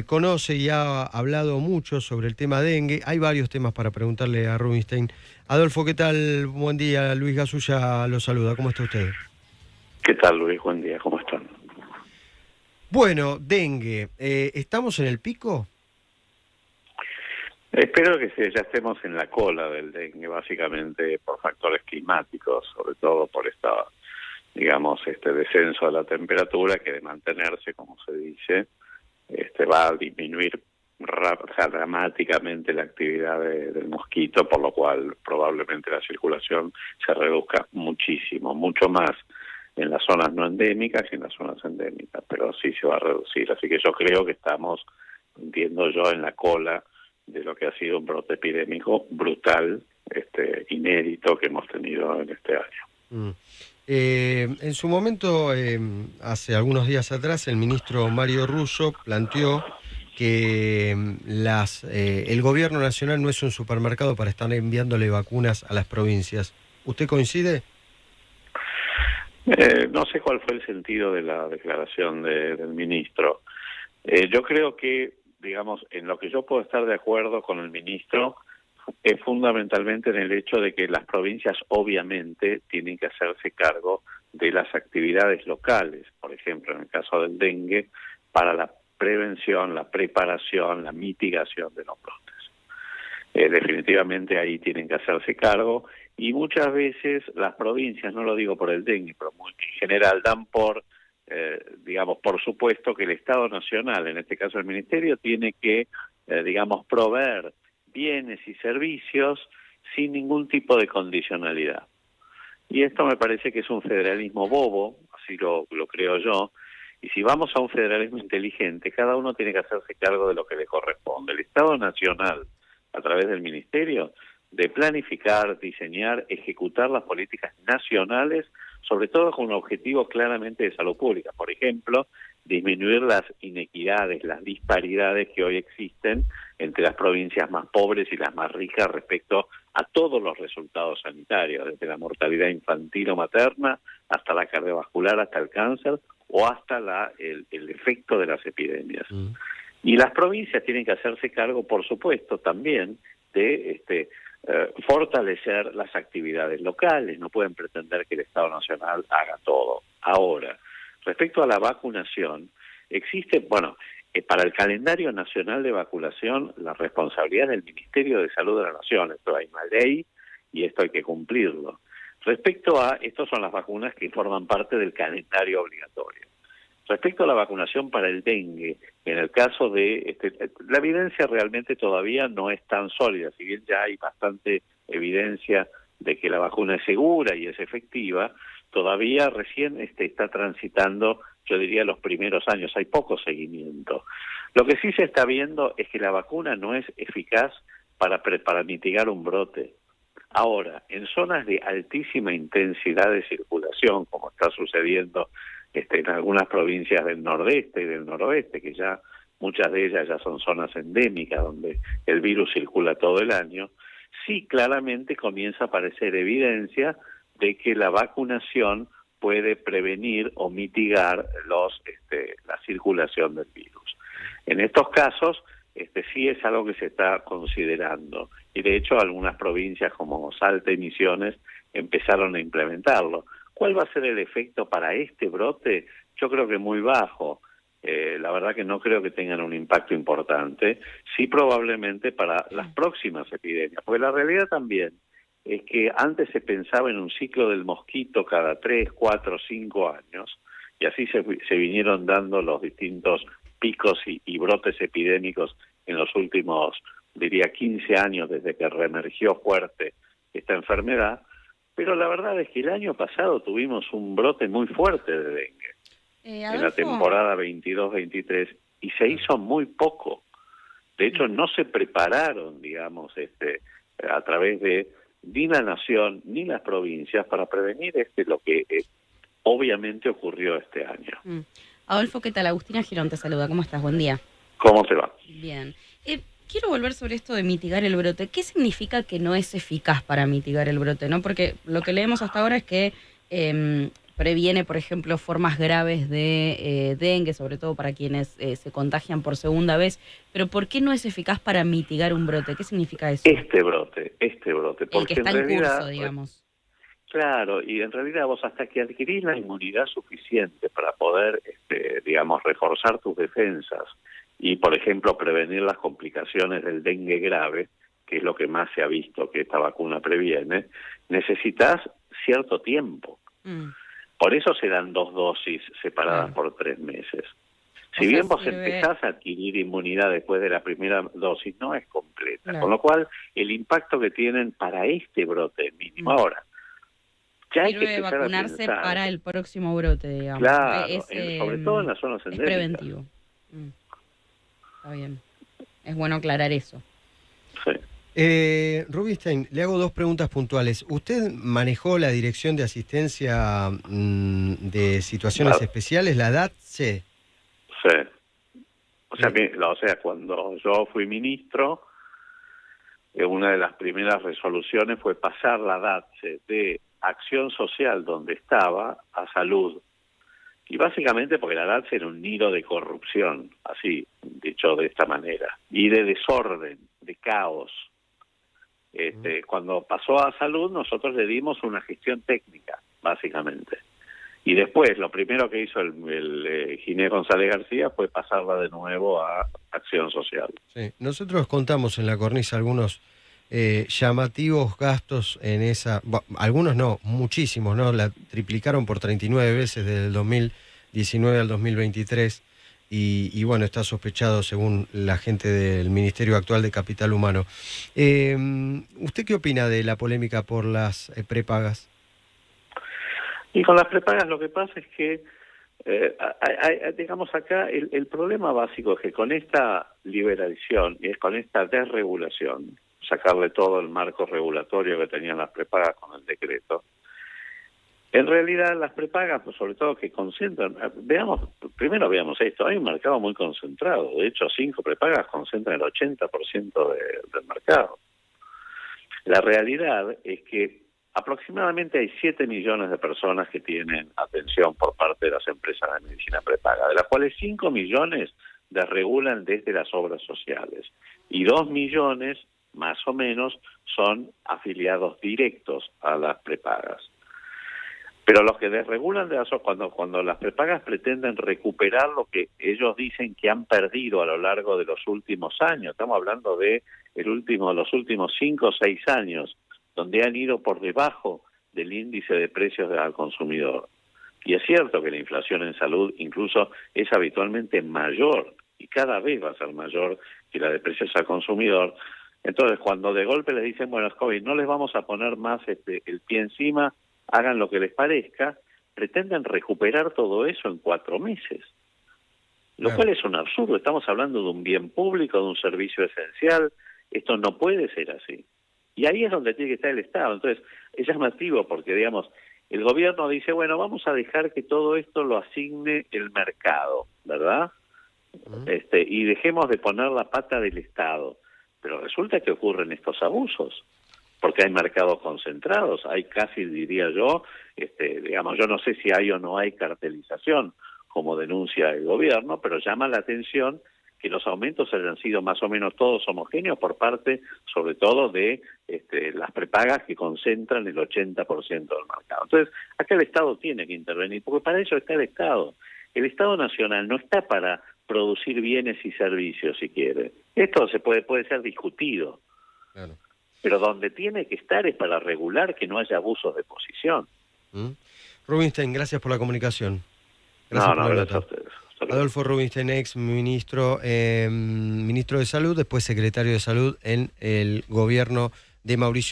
conoce y ha hablado mucho sobre el tema dengue. Hay varios temas para preguntarle a Rubinstein. Adolfo, ¿qué tal? Buen día. Luis Gasulla lo saluda. ¿Cómo está usted? ¿Qué tal, Luis? Buen día, ¿cómo están? Bueno, dengue. ¿Estamos en el pico? Espero que ya estemos en la cola del dengue, básicamente por factores climáticos, sobre todo por este descenso de la temperatura, que de mantenerse, como se dice, va a disminuir dramáticamente la actividad del mosquito, por lo cual probablemente la circulación se reduzca muchísimo, mucho más en las zonas no endémicas que en las zonas endémicas, pero sí se va a reducir. Así que yo creo que estamos, entiendo yo, en la cola de lo que ha sido un brote epidémico brutal, inédito que hemos tenido en este año. En su momento, hace algunos días atrás, el ministro Mario Russo planteó que el gobierno nacional no es un supermercado para estar enviándole vacunas a las provincias. ¿Usted coincide? No sé cuál fue el sentido de la declaración del ministro. Yo creo que, digamos, en lo que yo puedo estar de acuerdo con el ministro es fundamentalmente en el hecho de que las provincias obviamente tienen que hacerse cargo de las actividades locales, por ejemplo, en el caso del dengue, para la prevención, la preparación, la mitigación de los brotes. Definitivamente ahí tienen que hacerse cargo y muchas veces las provincias, no lo digo por el dengue, pero en general dan por supuesto que el Estado Nacional, en este caso el Ministerio, tiene que, proveer bienes y servicios sin ningún tipo de condicionalidad. Y esto me parece que es un federalismo bobo, así lo creo yo, y si vamos a un federalismo inteligente, cada uno tiene que hacerse cargo de lo que le corresponde. El Estado Nacional, a través del Ministerio, de planificar, diseñar, ejecutar las políticas nacionales, sobre todo con un objetivo claramente de salud pública. Por ejemplo, disminuir las inequidades, las disparidades que hoy existen entre las provincias más pobres y las más ricas respecto a todos los resultados sanitarios, desde la mortalidad infantil o materna hasta la cardiovascular, hasta el cáncer o hasta el efecto de las epidemias. Y las provincias tienen que hacerse cargo, por supuesto, también de fortalecer las actividades locales. No pueden pretender que el Estado Nacional haga todo. Ahora, respecto a la vacunación, existe, para el calendario nacional de vacunación, la responsabilidad del Ministerio de Salud de la Nación. Esto hay una ley y esto hay que cumplirlo. Respecto a, estas son las vacunas que forman parte del calendario obligatorio. Respecto a la vacunación para el dengue, en el caso de la evidencia realmente todavía no es tan sólida, si bien ya hay bastante evidencia de que la vacuna es segura y es efectiva, todavía recién está transitando, yo diría, los primeros años, hay poco seguimiento. Lo que sí se está viendo es que la vacuna no es eficaz para mitigar un brote. Ahora, en zonas de altísima intensidad de circulación, como está sucediendo en algunas provincias del nordeste y del noroeste, que ya muchas de ellas ya son zonas endémicas donde el virus circula todo el año, sí claramente comienza a aparecer evidencia de que la vacunación puede prevenir o mitigar la circulación del virus. En estos casos, sí es algo que se está considerando y de hecho algunas provincias como Salta y Misiones empezaron a implementarlo. ¿Cuál va a ser el efecto para este brote? Yo creo que muy bajo. La verdad que no creo que tengan un impacto importante. Sí, probablemente para las próximas epidemias. Porque la realidad también es que antes se pensaba en un ciclo del mosquito cada 3, 4, 5 años, y así se vinieron dando los distintos picos y brotes epidémicos en los últimos, diría, 15 años desde que reemergió fuerte esta enfermedad. Pero la verdad es que el año pasado tuvimos un brote muy fuerte de dengue en la temporada 22-23 y se hizo muy poco. De hecho, no se prepararon, a través de ni la nación ni las provincias para prevenir lo que obviamente ocurrió este año. Adolfo, ¿qué tal? Agustina Girón te saluda. ¿Cómo estás? Buen día. ¿Cómo te va? Bien. Quiero volver sobre esto de mitigar el brote. ¿Qué significa que no es eficaz para mitigar el brote? ¿No? Porque lo que leemos hasta ahora es que previene, por ejemplo, formas graves de dengue, sobre todo para quienes se contagian por segunda vez. Pero ¿por qué no es eficaz para mitigar un brote? ¿Qué significa eso? Este brote, El que porque en está en realidad, curso, digamos. claro, y en realidad vos hasta que adquirís la inmunidad suficiente para poder, digamos, reforzar tus defensas y, por ejemplo, prevenir las complicaciones del dengue grave, que es lo que más se ha visto que esta vacuna previene, necesitas cierto tiempo. Mm, Por eso se dan 2 dosis separadas claro. por 3 meses. O Si sea, bien vos sirve... empezás a adquirir inmunidad después de la primera dosis, no es completa. Claro. Con lo cual, el impacto que tienen para este brote es mínimo. Mm. Ahora, ya hay que Sirve empezar a vacunarse pensar, para el próximo brote, digamos. claro, sobre todo en las zonas Es endémicas. preventivo. Mm, está bien. Es bueno aclarar eso. Sí. Rubinstein, le hago 2 preguntas puntuales. ¿Usted manejó la Dirección de Asistencia de Situaciones Ah, Especiales, la DATSE? sí. O sea, cuando yo fui ministro, una de las primeras resoluciones fue pasar la DATSE de acción social donde estaba a salud. Y básicamente porque la DATSE era un nido de corrupción, así dicho de esta manera, y de desorden, de caos. Cuando pasó a salud, nosotros le dimos una gestión técnica, básicamente. Y después, lo primero que hizo el Ginés González García fue pasarla de nuevo a acción social. Sí. Nosotros contamos en la cornisa algunos llamativos gastos en esa... algunos no, muchísimos, ¿no? La triplicaron por 39 veces desde el 2019 al 2023. Y bueno, está sospechado según la gente del Ministerio actual de Capital Humano. ¿Usted qué opina de la polémica por las prepagas? Y con las prepagas lo que pasa es que, digamos acá, el problema básico es que con esta liberalización y es con esta desregulación, sacarle todo el marco regulatorio que tenían las prepagas con el decreto, en realidad las prepagas, pues sobre todo que concentran, primero veamos esto, hay un mercado muy concentrado, de hecho 5 prepagas concentran el 80% del mercado. La realidad es que aproximadamente hay 7 millones de personas que tienen atención por parte de las empresas de medicina prepaga, de las cuales 5 millones desregulan desde las obras sociales y 2 millones más o menos son afiliados directos a las prepagas. Pero los que desregulan cuando las prepagas pretenden recuperar lo que ellos dicen que han perdido a lo largo de los últimos años, estamos hablando de los últimos 5 o 6 años, donde han ido por debajo del índice de precios al consumidor. Y es cierto que la inflación en salud incluso es habitualmente mayor, y cada vez va a ser mayor que la de precios al consumidor. Entonces, cuando de golpe les dicen, bueno, COVID, no les vamos a poner más el pie encima, hagan lo que les parezca, pretenden recuperar todo eso en 4 meses. Lo cual es un absurdo. Estamos hablando de un bien público, de un servicio esencial. Esto no puede ser así. Y ahí es donde tiene que estar el Estado. Entonces, es llamativo porque, digamos, el gobierno dice, bueno, vamos a dejar que todo esto lo asigne el mercado, ¿verdad? Y dejemos de poner la pata del Estado. Pero resulta que ocurren estos abusos, porque hay mercados concentrados, hay casi, diría yo, digamos, yo no sé si hay o no hay cartelización, como denuncia el gobierno, pero llama la atención que los aumentos hayan sido más o menos todos homogéneos por parte, sobre todo, de las prepagas que concentran el 80% del mercado. Entonces, acá el Estado tiene que intervenir, porque para eso está el Estado. El Estado Nacional no está para producir bienes y servicios, si quiere. Esto puede ser discutido. Claro. Pero donde tiene que estar es para regular que no haya abusos de posición. Rubinstein, gracias por la comunicación. Gracias por la nota. A ustedes. Adolfo Rubinstein, ex ministro de Salud, después secretario de Salud en el gobierno de Mauricio